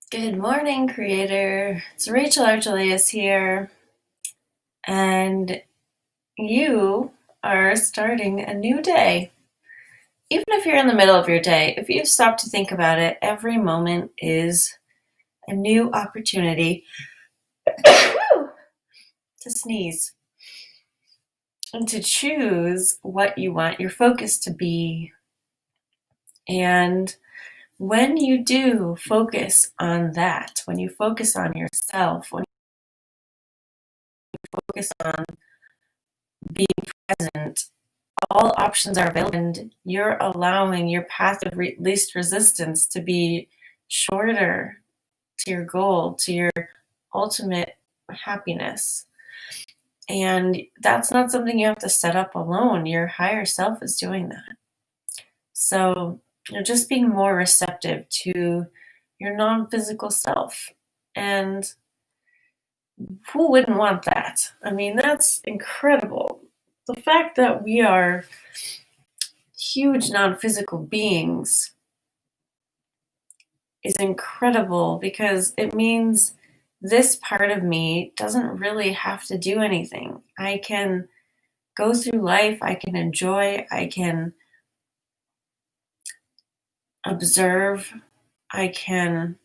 Good morning, creator. It's Rachel Archelaus here, and you are starting a new day. Even if you're in the middle of your day, if you stop to think about it, every moment is a new opportunity to sneeze and to choose what you want your focus to be. And when you do focus on that, when you focus on yourself, when you focus on being present, all options are available, and you're allowing your path of least resistance to be shorter to your goal, to your ultimate happiness. And that's not something you have to set up alone. Your higher self is doing that. So, just being more receptive to your non physical self. And who wouldn't want that? I mean, that's incredible. The fact that we are huge non-physical beings is incredible because it means this part of me doesn't really have to do anything. I can go through life, I can enjoy, I can observe, I can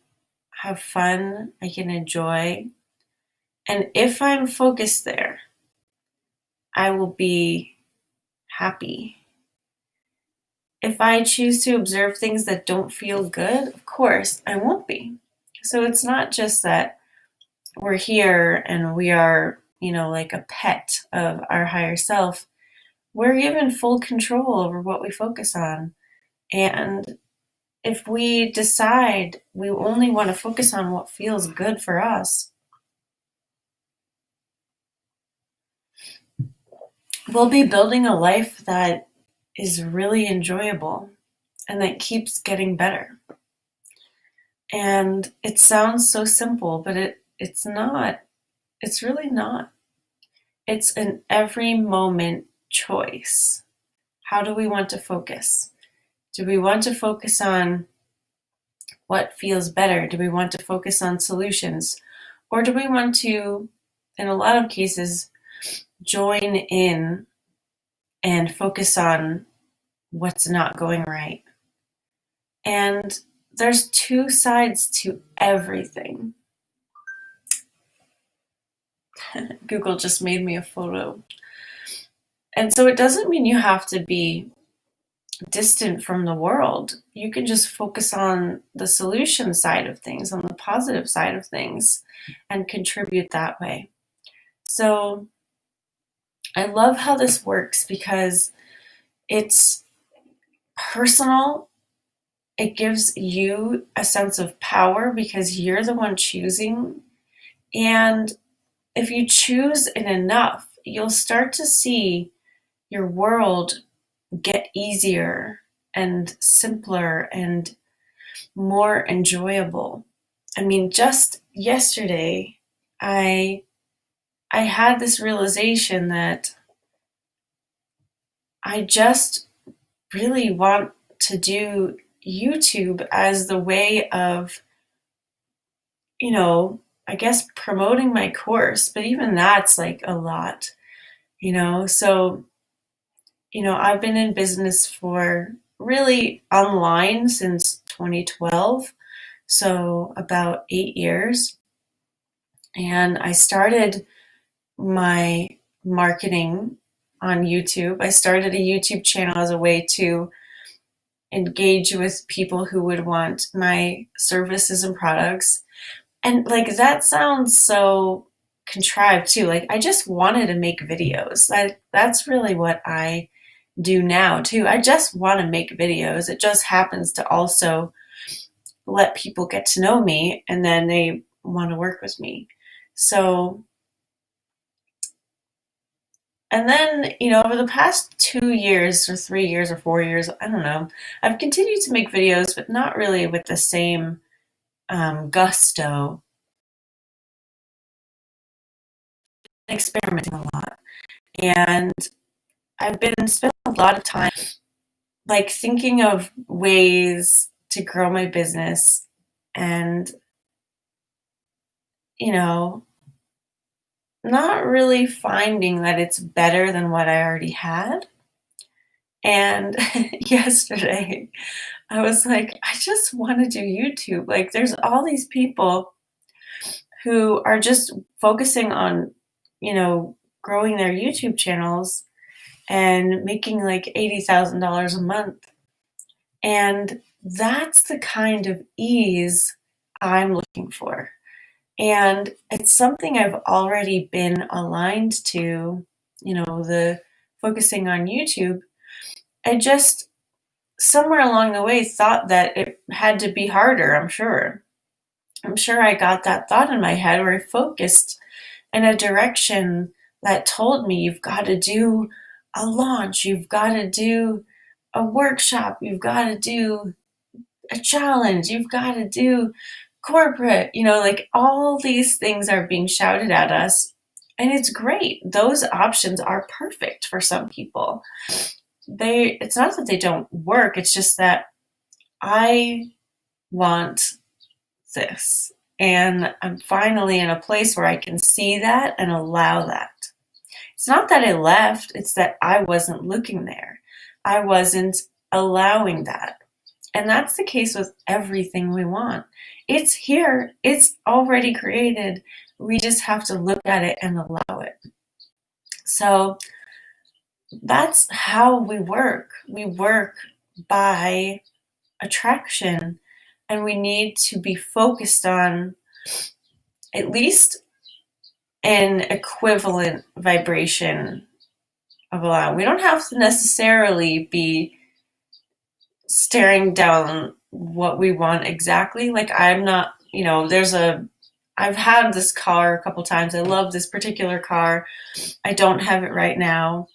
have fun, I can enjoy. And if I'm focused there, I will be happy. If I choose to observe things that don't feel good, of course, I won't be. So it's not just that we're here and we are, like a pet of our higher self. We're given full control over what we focus on. And if we decide we only want to focus on what feels good for us, we'll be building a life that is really enjoyable and that keeps getting better. And it sounds so simple, but it's not. It's really not. It's an every moment choice. How do we want to focus? Do we want to focus on what feels better? Do we want to focus on solutions? Or do we want to, in a lot of cases, join in and focus on what's not going right? And there's two sides to everything. Google just made me a photo. And so it doesn't mean you have to be distant from the world. You can just focus on the solution side of things, on the positive side of things, and contribute that way. So I love how this works because it's personal. It gives you a sense of power because you're the one choosing. And if you choose it enough, you'll start to see your world get easier and simpler and more enjoyable. I mean, just yesterday, I I had this realization that I just really want to do YouTube as the way of, I guess promoting my course, but even that's like a lot. So, I've been in business for really online since 2012, so about 8 years. And I started my marketing on YouTube. I started a YouTube channel as a way to engage with people who would want my services and products. And like that sounds so contrived too. Like I just wanted to make videos. That's really what I do now too. I just want to make videos. It just happens to also let people get to know me and then they want to work with me. So, and then, over the past 2 years or 3 years or 4 years, I don't know, I've continued to make videos, but not really with the same gusto. Experimenting a lot. And I've been spending a lot of time like thinking of ways to grow my business and not really finding that it's better than what I already had. And yesterday, I was like, I just want to do YouTube. Like, there's all these people who are just focusing on, growing their YouTube channels and making like $80,000 a month. And that's the kind of ease I'm looking for. And it's something I've already been aligned to, the focusing on YouTube. I just somewhere along the way thought that it had to be harder, I'm sure. I'm sure I got that thought in my head where I focused in a direction that told me you've got to do a launch, you've got to do a workshop, you've got to do a challenge, you've got to do corporate, like all these things are being shouted at us. And it's great. Those options are perfect for some people. It's not that they don't work, it's just that I want this. And I'm finally in a place where I can see that and allow that. It's not that I left, it's that I wasn't looking there. I wasn't allowing that. And that's the case with everything we want. It's here, it's already created. We just have to look at it and allow it. So that's how we work. We work by attraction, and we need to be focused on at least an equivalent vibration of allowing. We don't have to necessarily be staring down what we want exactly. Like, I'm not, I've had this car a couple times. I love this particular car. I don't have it right now.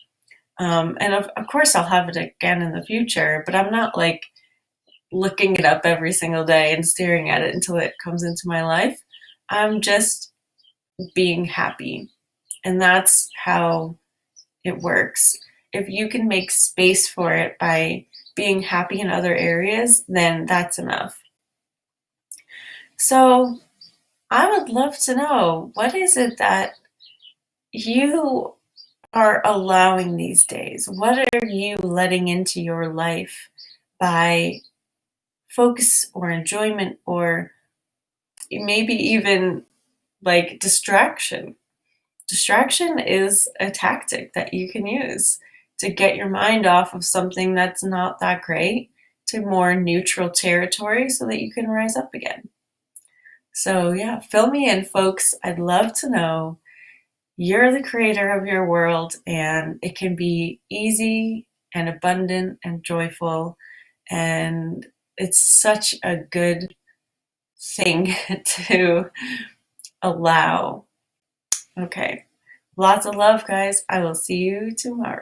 And of course I'll have it again in the future, but I'm not like looking it up every single day and staring at it until it comes into my life. I'm just being happy. And that's how it works. If you can make space for it by being happy in other areas, then that's enough. So I would love to know, what is it that you are allowing these days? What are you letting into your life by focus or enjoyment, or maybe even like distraction? Distraction is a tactic that you can use to get your mind off of something that's not that great to more neutral territory so that you can rise up again. So, yeah, fill me in, folks. I'd love to know. You're the creator of your world, and it can be easy and abundant and joyful. And it's such a good thing to allow. Okay. Lots of love, guys. I will see you tomorrow.